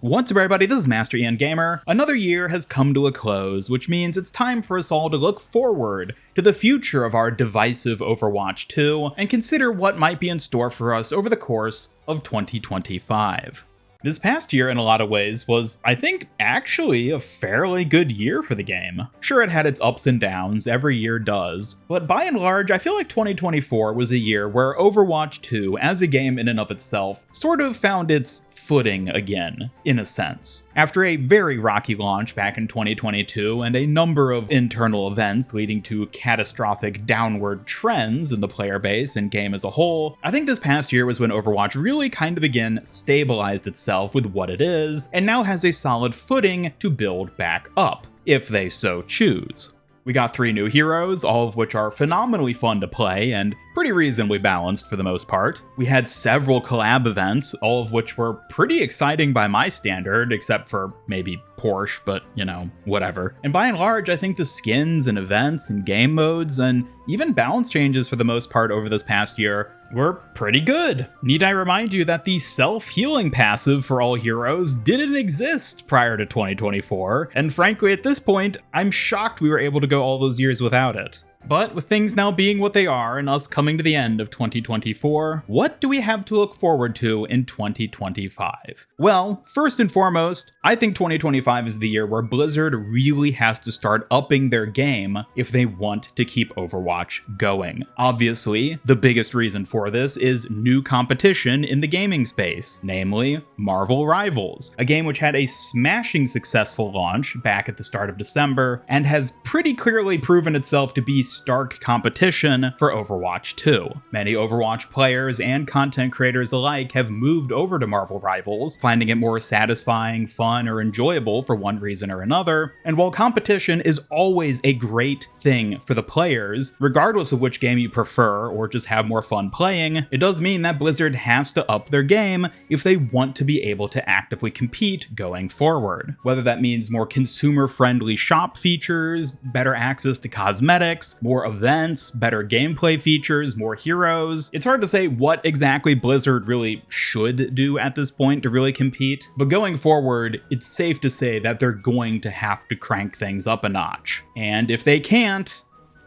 What's up everybody, this is Master Ian Gamer. Another year has come to a close, which means it's time for us all to look forward to the future of our divisive Overwatch 2 and consider what might be in store for us over the course of 2025. This past year, in a lot of ways, was, I think, actually a fairly good year for the game. Sure, it had its ups and downs, every year does, but by and large, I feel like 2024 was a year where Overwatch 2, as a game in and of itself, sort of found its footing again, in a sense. After a very rocky launch back in 2022 and a number of internal events leading to catastrophic downward trends in the player base and game as a whole, I think this past year was when Overwatch really kind of again stabilized itself with what it is, and now has a solid footing to build back up, if they so choose. We got 3 new heroes, all of which are phenomenally fun to play and pretty reasonably balanced for the most part. We had several collab events, all of which were pretty exciting by my standard, except for maybe Porsche, but you know, whatever. And by and large, I think the skins and events and game modes and even balance changes for the most part over this past year were pretty good. Need I remind you that the self-healing passive for all heroes didn't exist prior to 2024, and frankly at this point, I'm shocked we were able to go all those years without it. But with things now being what they are and us coming to the end of 2024, what do we have to look forward to in 2025? Well, first and foremost, I think 2025 is the year where Blizzard really has to start upping their game if they want to keep Overwatch going. Obviously, the biggest reason for this is new competition in the gaming space, namely Marvel Rivals, a game which had a smashing successful launch back at the start of December and has pretty clearly proven itself to be stark competition for Overwatch 2. Many Overwatch players and content creators alike have moved over to Marvel Rivals, finding it more satisfying, fun, or enjoyable for one reason or another. And while competition is always a great thing for the players, regardless of which game you prefer or just have more fun playing, it does mean that Blizzard has to up their game if they want to be able to actively compete going forward. Whether that means more consumer-friendly shop features, better access to cosmetics, more events, better gameplay features, more heroes. It's hard to say what exactly Blizzard really should do at this point to really compete, but going forward, it's safe to say that they're going to have to crank things up a notch. And if they can't,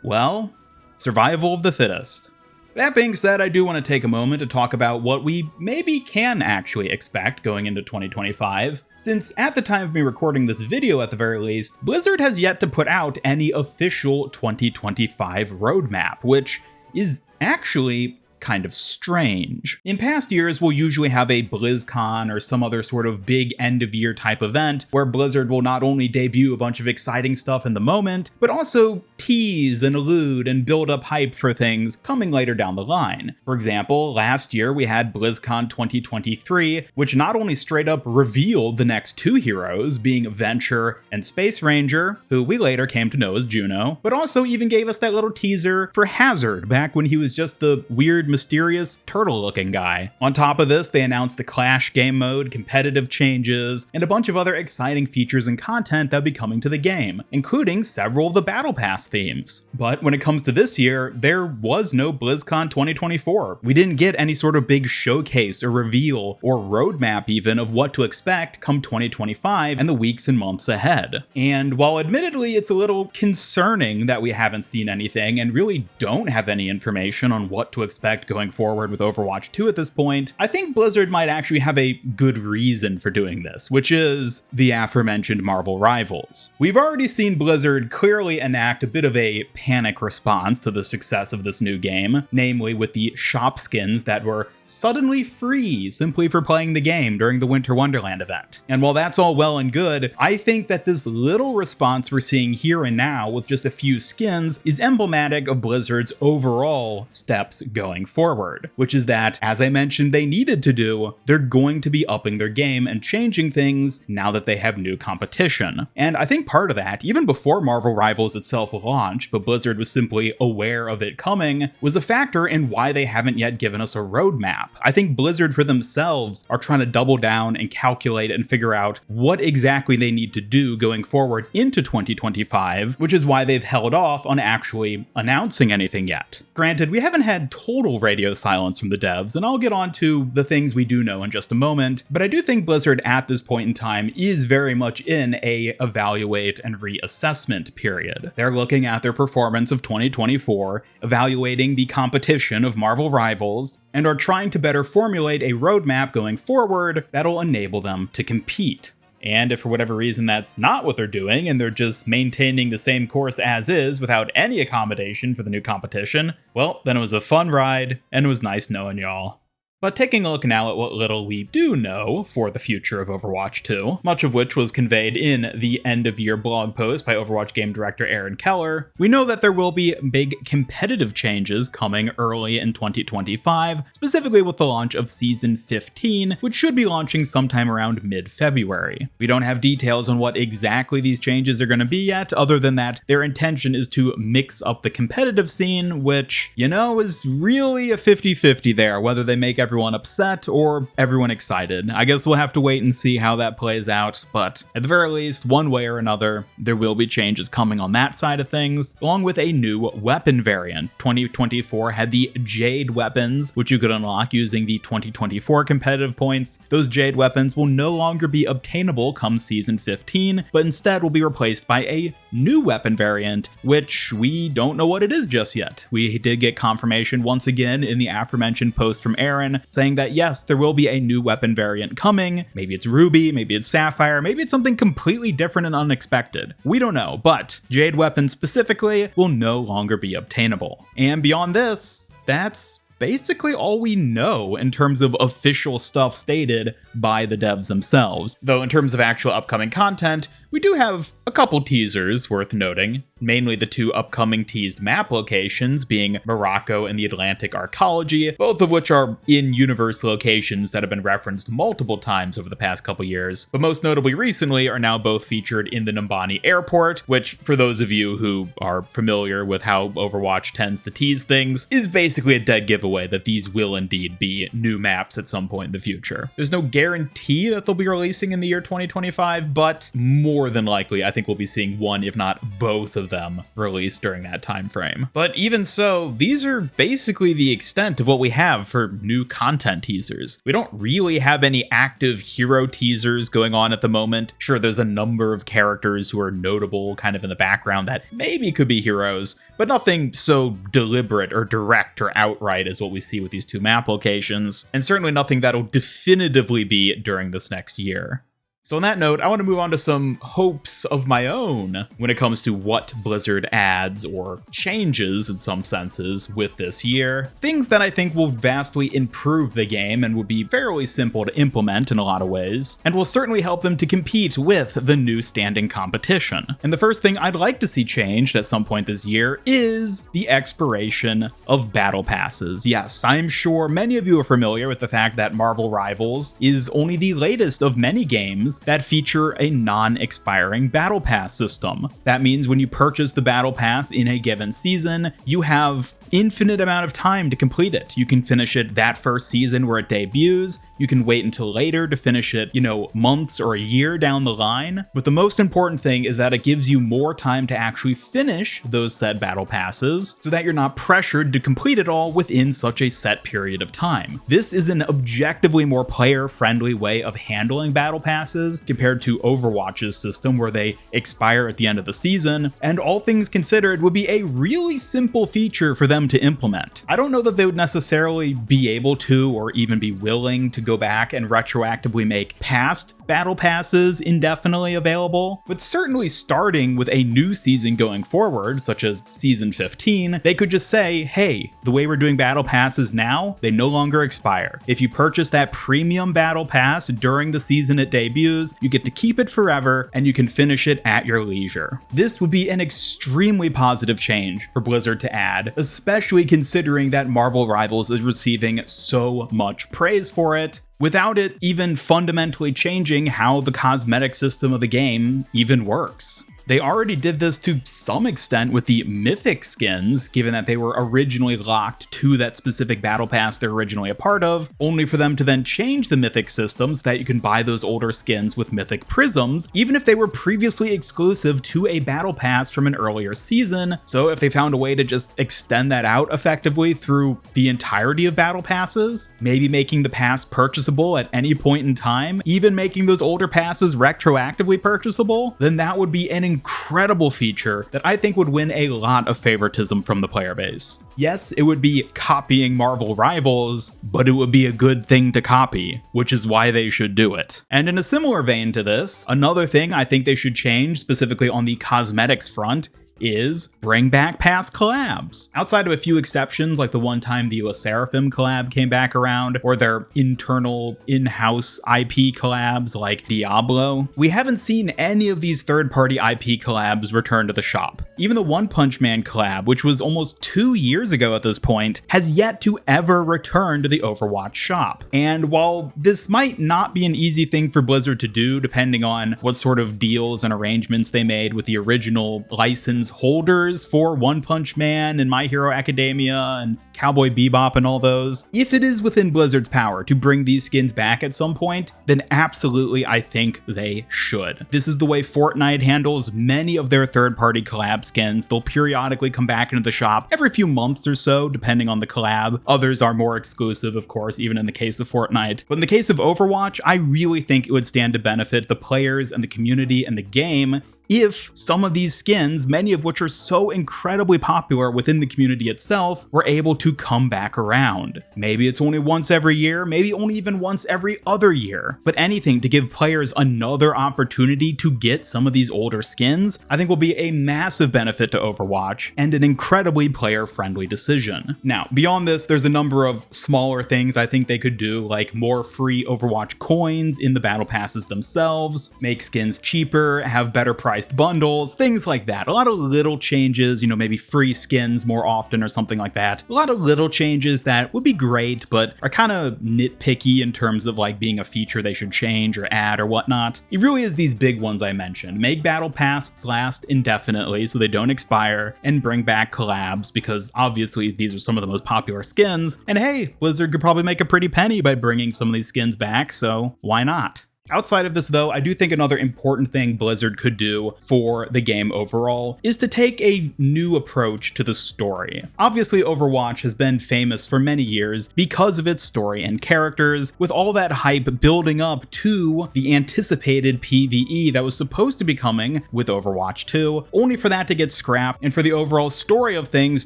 well, survival of the fittest. That being said, I do want to take a moment to talk about what we maybe can actually expect going into 2025, since at the time of me recording this video at the very least, Blizzard has yet to put out any official 2025 roadmap, which is actually kind of strange. In past years, we'll usually have a BlizzCon or some other sort of big end-of-year type event where Blizzard will not only debut a bunch of exciting stuff in the moment, but also tease and allude and build up hype for things coming later down the line. For example, last year we had BlizzCon 2023, which not only straight up revealed the next 2 heroes, being Venture and Space Ranger, who we later came to know as Juno, but also even gave us that little teaser for Hazard back when he was just the weird, mysterious, turtle-looking guy. On top of this, they announced the Clash game mode, competitive changes, and a bunch of other exciting features and content that'll be coming to the game, including several of the Battle Pass themes. But when it comes to this year, there was no BlizzCon 2024. We didn't get any sort of big showcase or reveal or roadmap even of what to expect come 2025 and the weeks and months ahead. And while admittedly it's a little concerning that we haven't seen anything and really don't have any information on what to expect going forward with Overwatch 2 at this point, I think Blizzard might actually have a good reason for doing this, which is the aforementioned Marvel Rivals. We've already seen Blizzard clearly enact a bit of a panic response to the success of this new game, namely with the shop skins that were suddenly free simply for playing the game during the Winter Wonderland event. And while that's all well and good, I think that this little response we're seeing here and now with just a few skins is emblematic of Blizzard's overall steps going forward, which is that, as I mentioned they needed to do, they're going to be upping their game and changing things now that they have new competition. And I think part of that, even before Marvel Rivals itself launched, but Blizzard was simply aware of it coming, was a factor in why they haven't yet given us a roadmap. I think Blizzard for themselves are trying to double down and calculate and figure out what exactly they need to do going forward into 2025, which is why they've held off on actually announcing anything yet. Granted, we haven't had total radio silence from the devs, and I'll get on to the things we do know in just a moment, but I do think Blizzard at this point in time is very much in a evaluate and reassessment period. They're looking at their performance of 2024, evaluating the competition of Marvel Rivals, and are trying to better formulate a roadmap going forward that'll enable them to compete. And if for whatever reason that's not what they're doing, and they're just maintaining the same course as is without any accommodation for the new competition, well, then it was a fun ride, and it was nice knowing y'all. But taking a look now at what little we do know for the future of Overwatch 2, much of which was conveyed in the end-of-year blog post by Overwatch game director Aaron Keller, we know that there will be big competitive changes coming early in 2025, specifically with the launch of Season 15, which should be launching sometime around mid-February. We don't have details on what exactly these changes are going to be yet, other than that their intention is to mix up the competitive scene, which, is really a 50-50 there, whether they make everyone upset or everyone excited. I guess we'll have to wait and see how that plays out, but at the very least, one way or another, there will be changes coming on that side of things, along with a new weapon variant. 2024 had the Jade weapons, which you could unlock using the 2024 competitive points. Those Jade weapons will no longer be obtainable come Season 15, but instead will be replaced by a new weapon variant, which we don't know what it is just yet. We did get confirmation once again in the aforementioned post from Aaron, saying that yes, there will be a new weapon variant coming. Maybe it's Ruby, maybe it's Sapphire, maybe it's something completely different and unexpected. We don't know, but Jade weapons specifically will no longer be obtainable. And beyond this, that's basically all we know in terms of official stuff stated by the devs themselves. Though in terms of actual upcoming content, we do have a couple teasers worth noting, mainly the two upcoming teased map locations being Morocco and the Atlantic Arcology, both of which are in-universe locations that have been referenced multiple times over the past couple years, but most notably recently are now both featured in the Numbani Airport, which, for those of you who are familiar with how Overwatch tends to tease things, is basically a dead giveaway that these will indeed be new maps at some point in the future. There's no guarantee that they'll be releasing in the year 2025, but more than likely, I think we'll be seeing one, if not both of them released during that time frame. But even so, these are basically the extent of what we have for new content teasers. We don't really have any active hero teasers going on at the moment. Sure, there's a number of characters who are notable kind of in the background that maybe could be heroes, but nothing so deliberate or direct or outright as what we see with these two map locations, and certainly nothing that'll definitively be during this next year. So on that note, I want to move on to some hopes of my own when it comes to what Blizzard adds or changes in some senses with this year. Things that I think will vastly improve the game and will be fairly simple to implement in a lot of ways, and will certainly help them to compete with the new standing competition. And the first thing I'd like to see changed at some point this year is the expiration of battle passes. Yes, I'm sure many of you are familiar with the fact that Marvel Rivals is only the latest of many games that feature a non-expiring battle pass system. That means when you purchase the battle pass in a given season, you have infinite amount of time to complete it. You can finish it that first season where it debuts. You can wait until later to finish it, months or a year down the line. But the most important thing is that it gives you more time to actually finish those said battle passes so that you're not pressured to complete it all within such a set period of time. This is an objectively more player-friendly way of handling battle passes compared to Overwatch's system where they expire at the end of the season, and all things considered would be a really simple feature for them to implement. I don't know that they would necessarily be able to or even be willing to go back and retroactively make past battle passes indefinitely available, but certainly starting with a new season going forward, such as Season 15, they could just say, hey, the way we're doing battle passes now, they no longer expire. If you purchase that premium battle pass during the season it debuts, you get to keep it forever and you can finish it at your leisure. This would be an extremely positive change for Blizzard to add, especially considering that Marvel Rivals is receiving so much praise for it, without it even fundamentally changing how the cosmetic system of the game even works. They already did this to some extent with the Mythic skins, given that they were originally locked to that specific battle pass they're originally a part of, only for them to then change the Mythic system so that you can buy those older skins with Mythic prisms, even if they were previously exclusive to a battle pass from an earlier season. So if they found a way to just extend that out effectively through the entirety of battle passes, maybe making the pass purchasable at any point in time, even making those older passes retroactively purchasable, then that would be an incredible feature that I think would win a lot of favoritism from the player base. Yes, it would be copying Marvel Rivals, but it would be a good thing to copy, which is why they should do it. And in a similar vein to this, another thing I think they should change, specifically on the cosmetics front, is bring back past collabs. Outside of a few exceptions, like the one time the Seraphim collab came back around, or their internal in-house IP collabs like Diablo, we haven't seen any of these third-party IP collabs return to the shop. Even the One Punch Man collab, which was almost 2 years ago at this point, has yet to ever return to the Overwatch shop. And while this might not be an easy thing for Blizzard to do, depending on what sort of deals and arrangements they made with the original license holders for One Punch Man and My Hero Academia and Cowboy Bebop and all those, if it is within Blizzard's power to bring these skins back at some point, then absolutely I think they should. This is the way Fortnite handles many of their third-party collab skins. They'll periodically come back into the shop every few months or so, depending on the collab. Others are more exclusive, of course, even in the case of Fortnite. But in the case of Overwatch, I really think it would stand to benefit the players and the community and the game if some of these skins, many of which are so incredibly popular within the community itself, were able to come back around. Maybe it's only once every year, maybe only even once every other year, but anything to give players another opportunity to get some of these older skins, I think will be a massive benefit to Overwatch and an incredibly player-friendly decision. Now, beyond this, there's a number of smaller things I think they could do, like more free Overwatch coins in the battle passes themselves, make skins cheaper, have better priced bundles, things like that. A lot of little changes, maybe free skins more often or something like that. A lot of little changes that would be great, but are kind of nitpicky in terms of like being a feature they should change or add or whatnot. It really is these big ones I mentioned. Make battle passes last indefinitely so they don't expire, and bring back collabs, because obviously these are some of the most popular skins. And hey, Blizzard could probably make a pretty penny by bringing some of these skins back, so why not? Outside of this, though, I do think another important thing Blizzard could do for the game overall is to take a new approach to the story. Obviously, Overwatch has been famous for many years because of its story and characters, with all that hype building up to the anticipated PvE that was supposed to be coming with Overwatch 2, only for that to get scrapped and for the overall story of things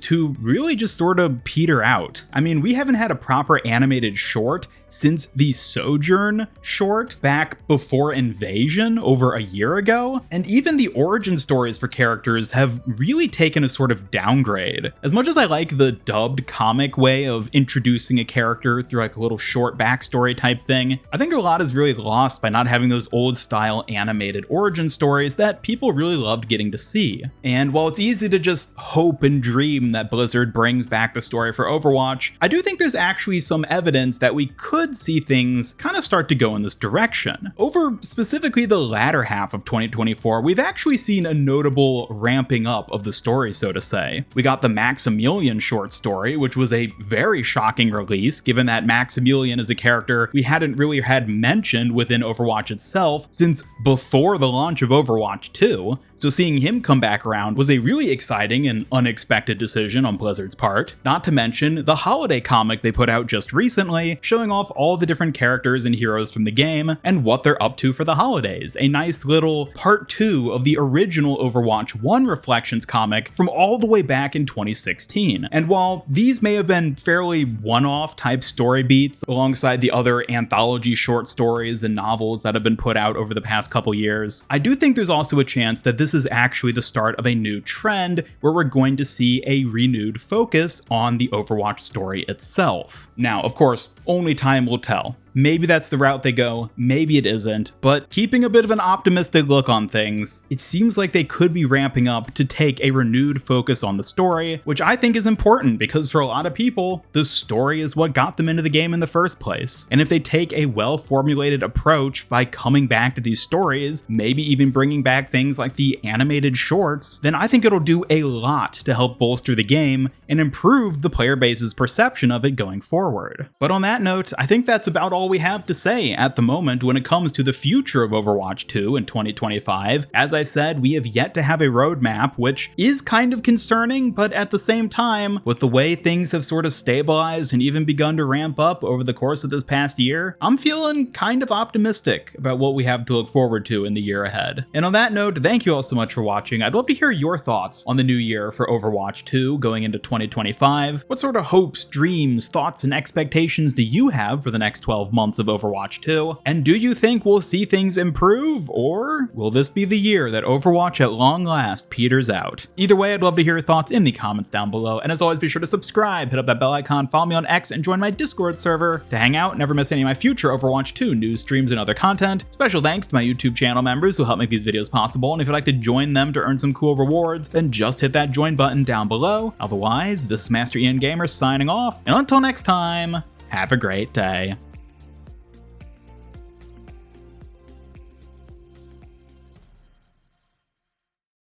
to really just sort of peter out. I mean, we haven't had a proper animated short since the Sojourn short back before Invasion over a year ago, and even the origin stories for characters have really taken a sort of downgrade. As much as I like the dubbed comic way of introducing a character through like a little short backstory type thing, I think a lot is really lost by not having those old style animated origin stories that people really loved getting to see. And while it's easy to just hope and dream that Blizzard brings back the story for Overwatch, I do think there's actually some evidence that we could see things kind of start to go in this direction. Over specifically the latter half of 2024, we've actually seen a notable ramping up of the story, so to say. We got the Maximilian short story, which was a very shocking release, given that Maximilian is a character we hadn't really had mentioned within Overwatch itself since before the launch of Overwatch 2. So seeing him come back around was a really exciting and unexpected decision on Blizzard's part. Not to mention the holiday comic they put out just recently, showing off all the different characters and heroes from the game and what they're up to for the holidays. A nice little part 2 of the original Overwatch 1 Reflections comic from all the way back in 2016. And while these may have been fairly one-off type story beats alongside the other anthology short stories and novels that have been put out over the past couple years, I do think there's also a chance that this is actually the start of a new trend where we're going to see a renewed focus on the Overwatch story itself. Now, of course, only time will tell. maybe that's the route they go, maybe it isn't, but keeping a bit of an optimistic look on things, it seems like they could be ramping up to take a renewed focus on the story, which I think is important because for a lot of people, the story is what got them into the game in the first place. And if they take a well-formulated approach by coming back to these stories, maybe even bringing back things like the animated shorts, then I think it'll do a lot to help bolster the game and improve the player base's perception of it going forward. But on that note, I think that's about all we have to say at the moment when it comes to the future of Overwatch 2 in 2025. As I said, we have yet to have a roadmap, which is kind of concerning, but at the same time, with the way things have sort of stabilized and even begun to ramp up over the course of this past year, I'm feeling kind of optimistic about what we have to look forward to in the year ahead. And on that note, thank you all so much for watching. I'd love to hear your thoughts on the new year for Overwatch 2 going into 2025. What sort of hopes, dreams, thoughts, and expectations do you have for the next 12 months of Overwatch 2? And do you think we'll see things improve, or will this be the year that Overwatch at long last peters out? Either way, I'd love to hear your thoughts in the comments down below, and as always, be sure to subscribe, hit up that bell icon, follow me on X, and join my Discord server to hang out and never miss any of my future Overwatch 2 news, streams, and other content. Special thanks to my YouTube channel members who help make these videos possible, and if you'd like to join them to earn some cool rewards, then just hit that join button down below. Otherwise, this is Master Ian Gamer signing off, and until next time, have a great day.